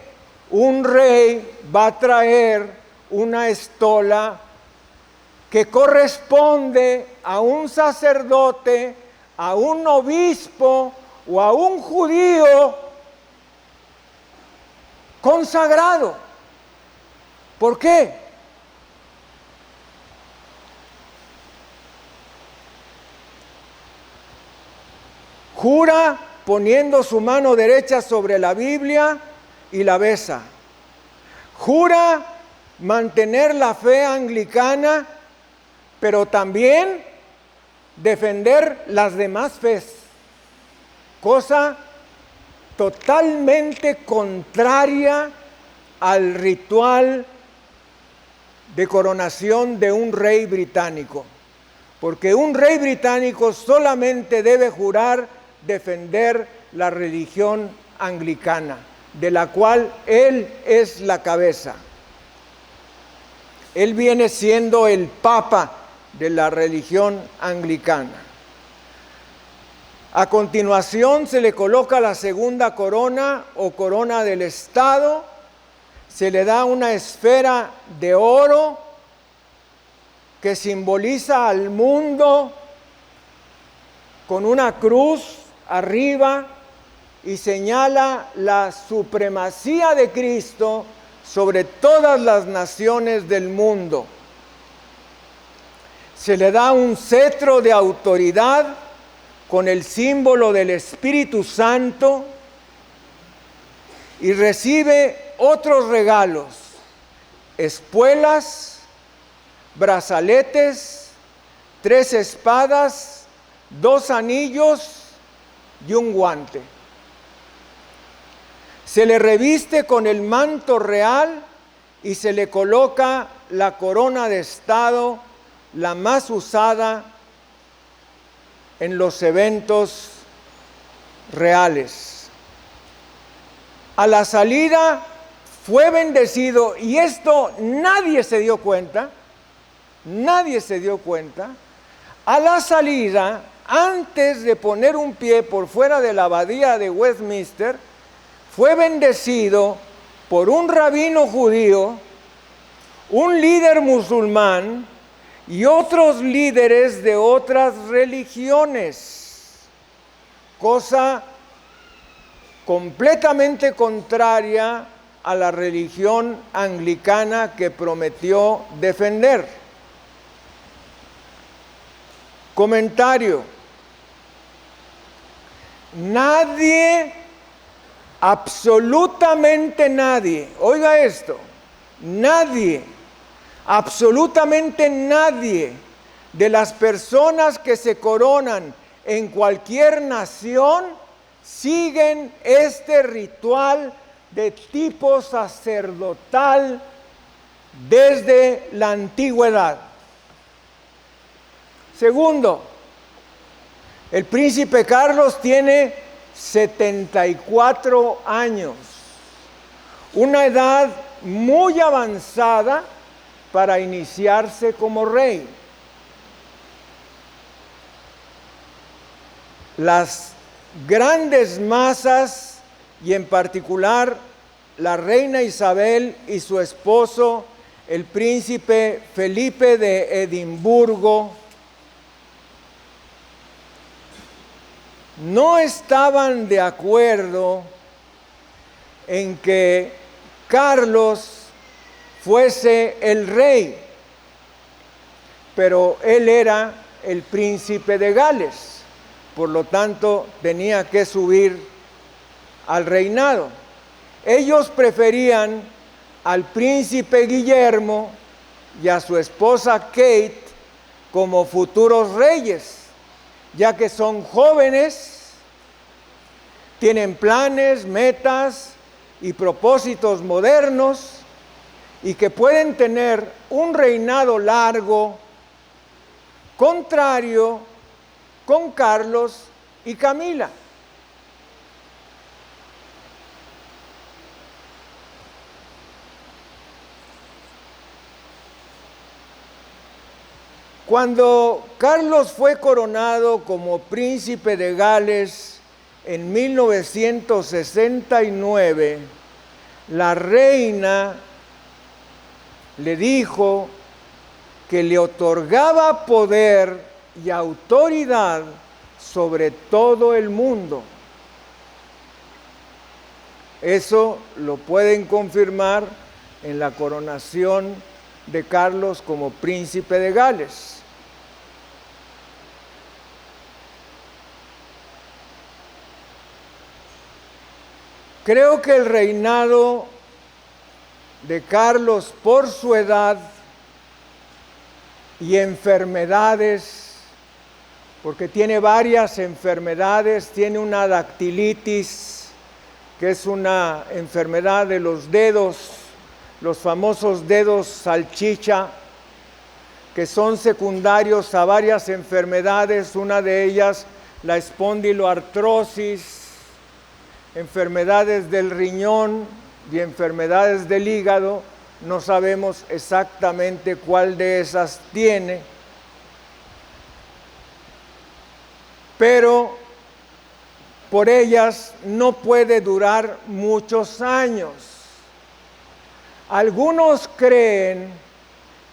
un rey va a traer una estola que corresponde a un sacerdote, a un obispo o a un judío consagrado. ¿Por qué? Jura poniendo su mano derecha sobre la Biblia y la besa. Jura mantener la fe anglicana, pero también defender las demás fes, cosa totalmente contraria al ritual de coronación de un rey británico, porque un rey británico solamente debe jurar defender la religión anglicana, de la cual él es la cabeza. Él viene siendo el papa de la religión anglicana. A continuación se le coloca la segunda corona o corona del Estado, se le da una esfera de oro que simboliza al mundo con una cruz arriba y señala la supremacía de Cristo sobre todas las naciones del mundo. Se le da un cetro de autoridad con el símbolo del Espíritu Santo y recibe otros regalos: espuelas, brazaletes, 3 espadas, 2 anillos y un guante. Se le reviste con el manto real y se le coloca la corona de Estado, la más usada en los eventos reales. A la salida fue bendecido, y esto nadie se dio cuenta. A la salida, antes de poner un pie por fuera de la abadía de Westminster, fue bendecido por un rabino judío, un líder musulmán y otros líderes de otras religiones, cosa completamente contraria a la religión anglicana que prometió defender. Comentario: nadie, absolutamente nadie, oiga esto, nadie, absolutamente nadie de las personas que se coronan en cualquier nación siguen este ritual de tipo sacerdotal desde la antigüedad. Segundo, el príncipe Carlos tiene 74 años, una edad muy avanzada para iniciarse como rey. Las grandes masas, y en particular la reina Isabel y su esposo, el príncipe Felipe de Edimburgo, no estaban de acuerdo en que Carlos fuese el rey, pero él era el príncipe de Gales, por lo tanto tenía que subir al reinado. Ellos preferían al príncipe Guillermo y a su esposa Kate como futuros reyes, ya que son jóvenes, tienen planes, metas y propósitos modernos, y que pueden tener un reinado largo, contrario con Carlos y Camila. Cuando Carlos fue coronado como príncipe de Gales en 1969, la reina le dijo que le otorgaba poder y autoridad sobre todo el mundo. Eso lo pueden confirmar en la coronación de Carlos como príncipe de Gales. Creo que el reinado de Carlos, por su edad y enfermedades, porque tiene varias enfermedades, tiene una dactilitis, que es una enfermedad de los dedos, los famosos dedos salchicha, que son secundarios a varias enfermedades, una de ellas la espondiloartrosis, enfermedades del riñón y enfermedades del hígado. No sabemos exactamente cuál de esas tiene, pero por ellas no puede durar muchos años. Algunos creen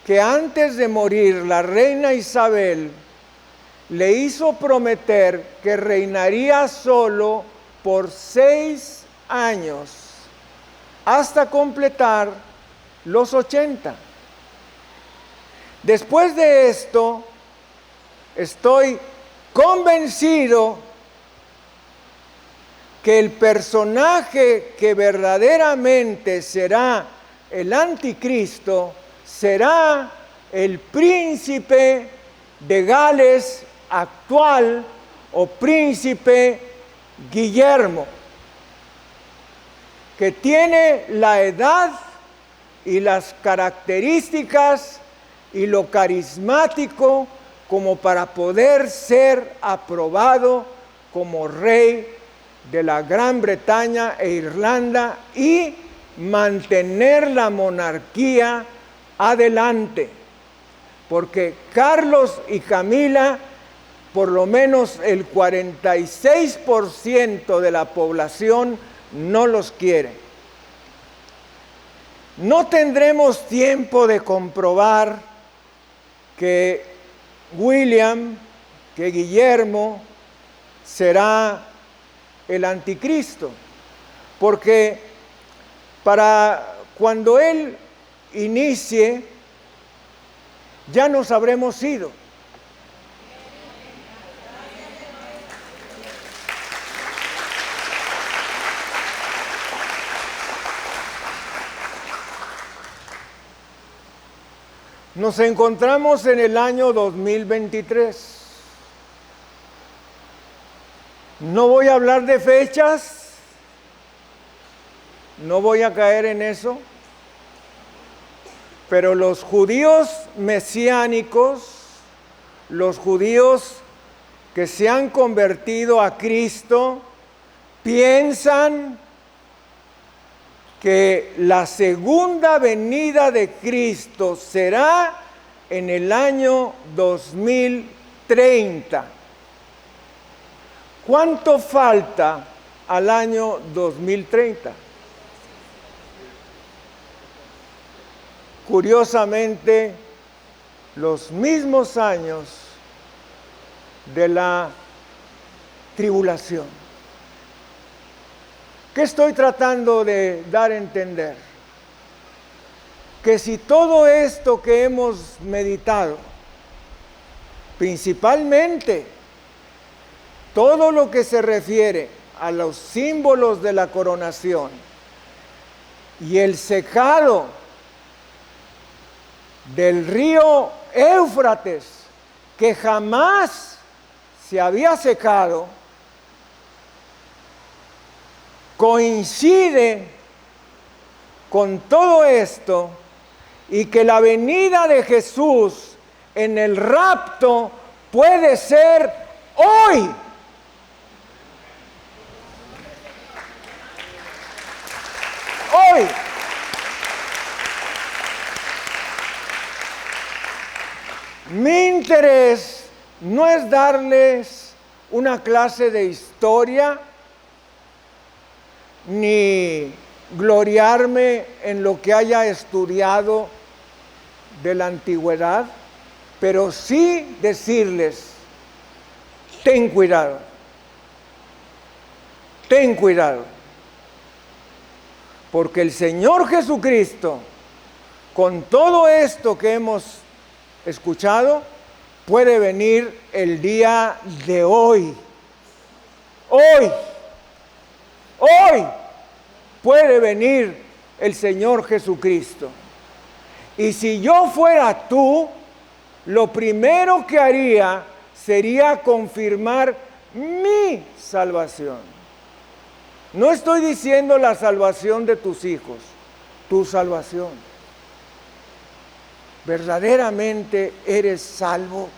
que antes de morir la reina Isabel le hizo prometer que reinaría solo por 6 años hasta completar los 80. Después de esto, estoy convencido que el personaje que verdaderamente será el anticristo será el príncipe de Gales actual o príncipe Guillermo, que tiene la edad y las características y lo carismático como para poder ser aprobado como rey de la Gran Bretaña e Irlanda y mantener la monarquía adelante, porque Carlos y Camila, por lo menos el 46% de la población no los quiere. No tendremos tiempo de comprobar que William, que Guillermo será el anticristo, porque para cuando él inicie ya nos habremos ido. Nos encontramos en el año 2023. No voy a hablar de fechas, no voy a caer en eso, pero los judíos mesiánicos, los judíos que se han convertido a Cristo, piensan que la segunda venida de Cristo será en el año 2030. ¿Cuánto falta al año 2030? Curiosamente, los mismos años de la tribulación. ¿Qué estoy tratando de dar a entender? Que si todo esto que hemos meditado, principalmente todo lo que se refiere a los símbolos de la coronación y el secado del río Éufrates, que jamás se había secado, coincide con todo esto, y que la venida de Jesús en el rapto puede ser hoy. Hoy. Mi interés no es darles una clase de historia, ni gloriarme en lo que haya estudiado de la antigüedad, pero sí decirles, ten cuidado, porque el Señor Jesucristo, con todo esto que hemos escuchado, puede venir el día de hoy. Hoy puede venir el Señor Jesucristo. Y si yo fuera tú, lo primero que haría sería confirmar mi salvación. No estoy diciendo la salvación de tus hijos, tu salvación. ¿Verdaderamente eres salvo?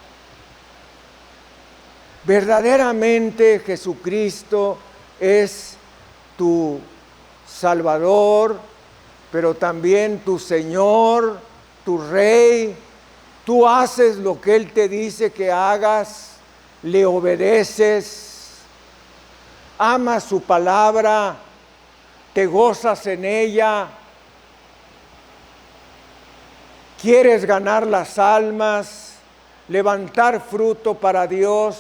¿Verdaderamente Jesucristo es tu Salvador, pero también tu Señor, tu Rey? Tú haces lo que Él te dice que hagas, le obedeces, amas su palabra, te gozas en ella, quieres ganar las almas, levantar fruto para Dios,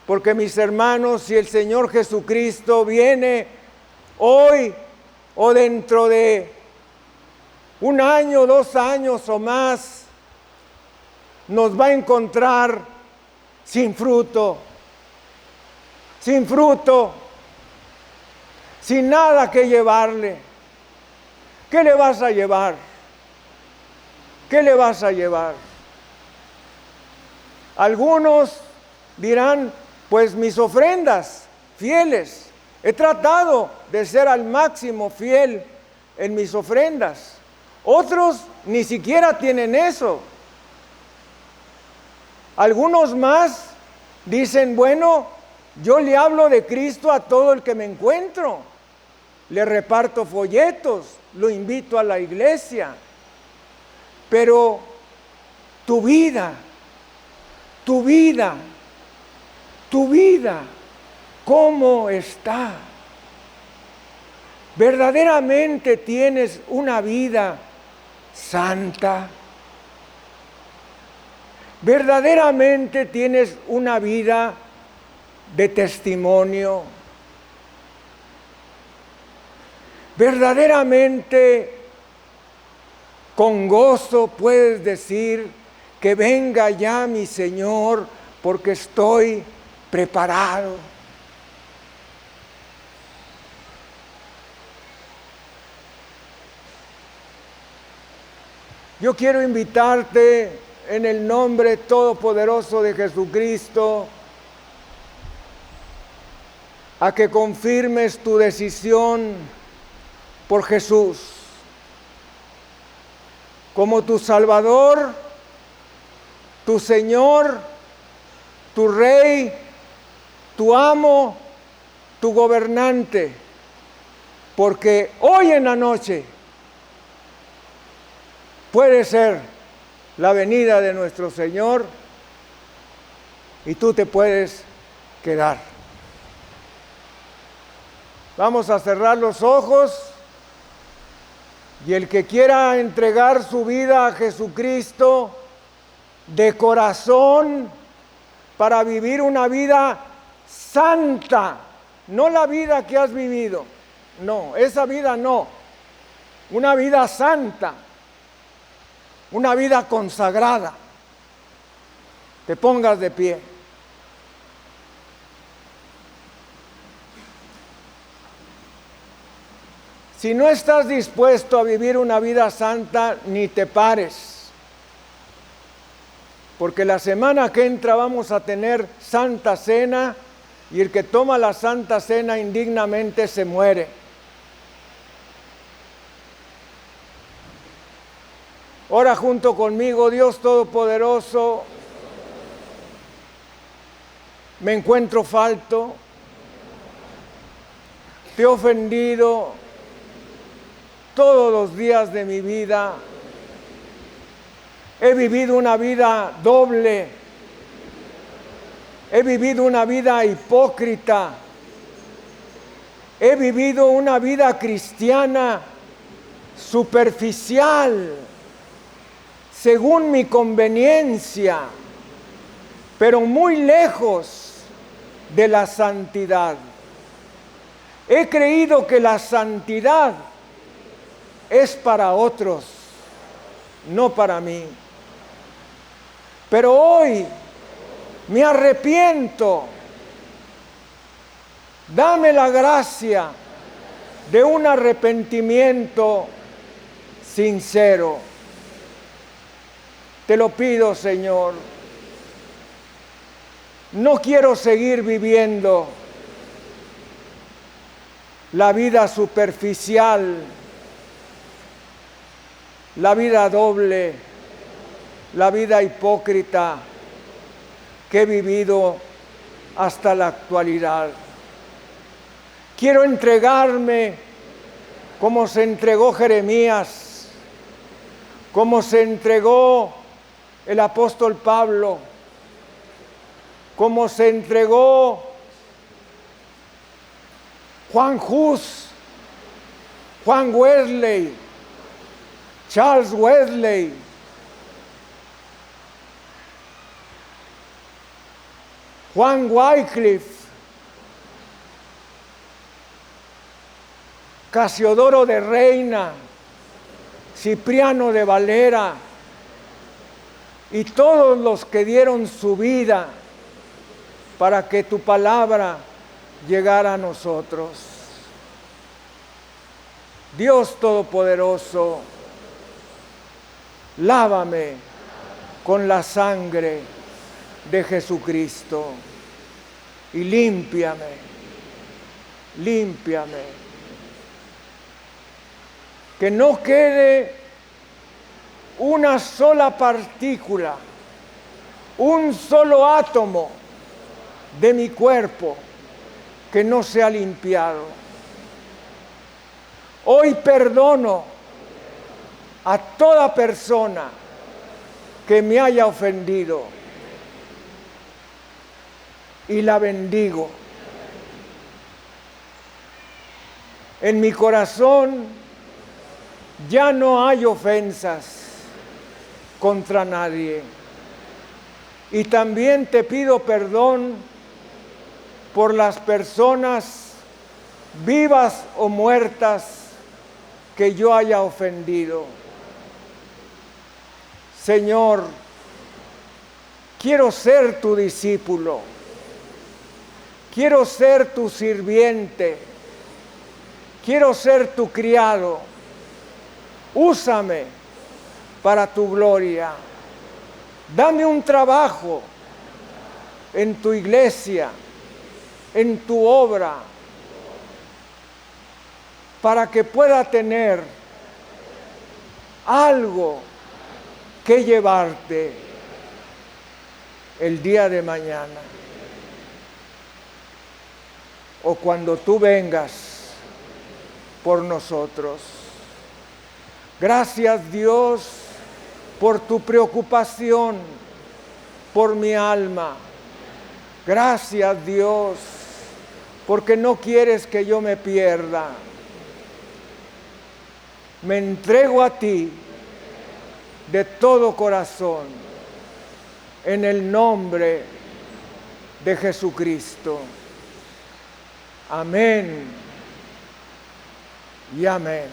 porque mis hermanos, si el Señor Jesucristo viene hoy o dentro de 1 año, 2 años o más, nos va a encontrar sin fruto, sin nada que llevarle. ¿Qué le vas a llevar? ¿Qué le vas a llevar? Algunos dirán, pues mis ofrendas fieles. He tratado de ser al máximo fiel en mis ofrendas. Otros ni siquiera tienen eso. Algunos más dicen, bueno, yo le hablo de Cristo a todo el que me encuentro. Le reparto folletos, lo invito a la iglesia. Pero tu vida, ¿cómo está? ¿Verdaderamente tienes una vida santa? ¿Verdaderamente tienes una vida de testimonio? ¿Verdaderamente con gozo puedes decir que venga ya mi Señor porque estoy preparado? Yo quiero invitarte en el nombre todopoderoso de Jesucristo a que confirmes tu decisión por Jesús como tu Salvador, tu Señor, tu Rey, tu amo, tu gobernante, porque hoy en la noche puede ser la venida de nuestro Señor y tú te puedes quedar. Vamos a cerrar los ojos y el que quiera entregar su vida a Jesucristo de corazón para vivir una vida santa, no la vida que has vivido, no, esa vida no, una vida santa, una vida consagrada. Te pongas de pie. Si no estás dispuesto a vivir una vida santa, ni te pares. Porque la semana que entra vamos a tener Santa Cena y el que toma la Santa Cena indignamente se muere. Ora junto conmigo. Dios Todopoderoso, me encuentro falto, te he ofendido todos los días de mi vida, he vivido una vida doble, he vivido una vida hipócrita, he vivido una vida cristiana superficial, según mi conveniencia, pero muy lejos de la santidad. He creído que la santidad es para otros, no para mí. Pero hoy me arrepiento. Dame la gracia de un arrepentimiento sincero. Te lo pido, Señor. No quiero seguir viviendo la vida superficial, la vida doble, la vida hipócrita que he vivido hasta la actualidad. Quiero entregarme como se entregó Jeremías, como se entregó el apóstol Pablo, como se entregó Juan Hus, Juan Wesley, Charles Wesley, Juan Wycliffe, Casiodoro de Reina, Cipriano de Valera y todos los que dieron su vida para que tu palabra llegara a nosotros. Dios Todopoderoso, lávame con la sangre de Jesucristo y límpiame, límpiame. Que no quede una sola partícula, un solo átomo de mi cuerpo que no sea limpiado. Hoy perdono a toda persona que me haya ofendido y la bendigo. En mi corazón ya no hay ofensas contra nadie. Y también te pido perdón por las personas vivas o muertas que yo haya ofendido. Señor, quiero ser tu discípulo, quiero ser tu sirviente, quiero ser tu criado. Úsame para tu gloria. Dame un trabajo en tu iglesia, en tu obra, para que pueda tener algo que llevarte el día de mañana o cuando tú vengas por nosotros. Gracias, Dios, por tu preocupación por mi alma. Gracias, Dios, porque no quieres que yo me pierda. Me entrego a ti de todo corazón, en el nombre de Jesucristo. Amén y amén.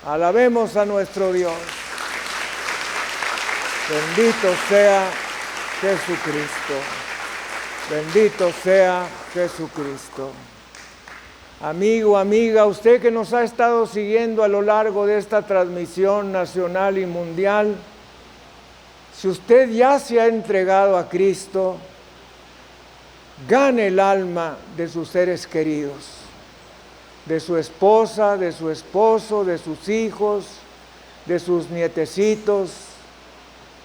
Alabemos a nuestro Dios. Bendito sea Jesucristo. Bendito sea Jesucristo. Amigo, amiga, usted que nos ha estado siguiendo a lo largo de esta transmisión nacional y mundial, si usted ya se ha entregado a Cristo, gane el alma de sus seres queridos, de su esposa, de su esposo, de sus hijos, de sus nietecitos,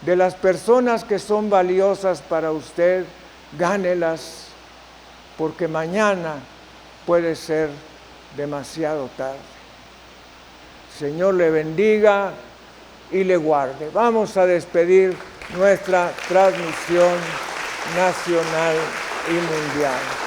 de las personas que son valiosas para usted, gánelas, porque mañana puede ser demasiado tarde. Señor le bendiga y le guarde. Vamos a despedir nuestra transmisión nacional y mundial.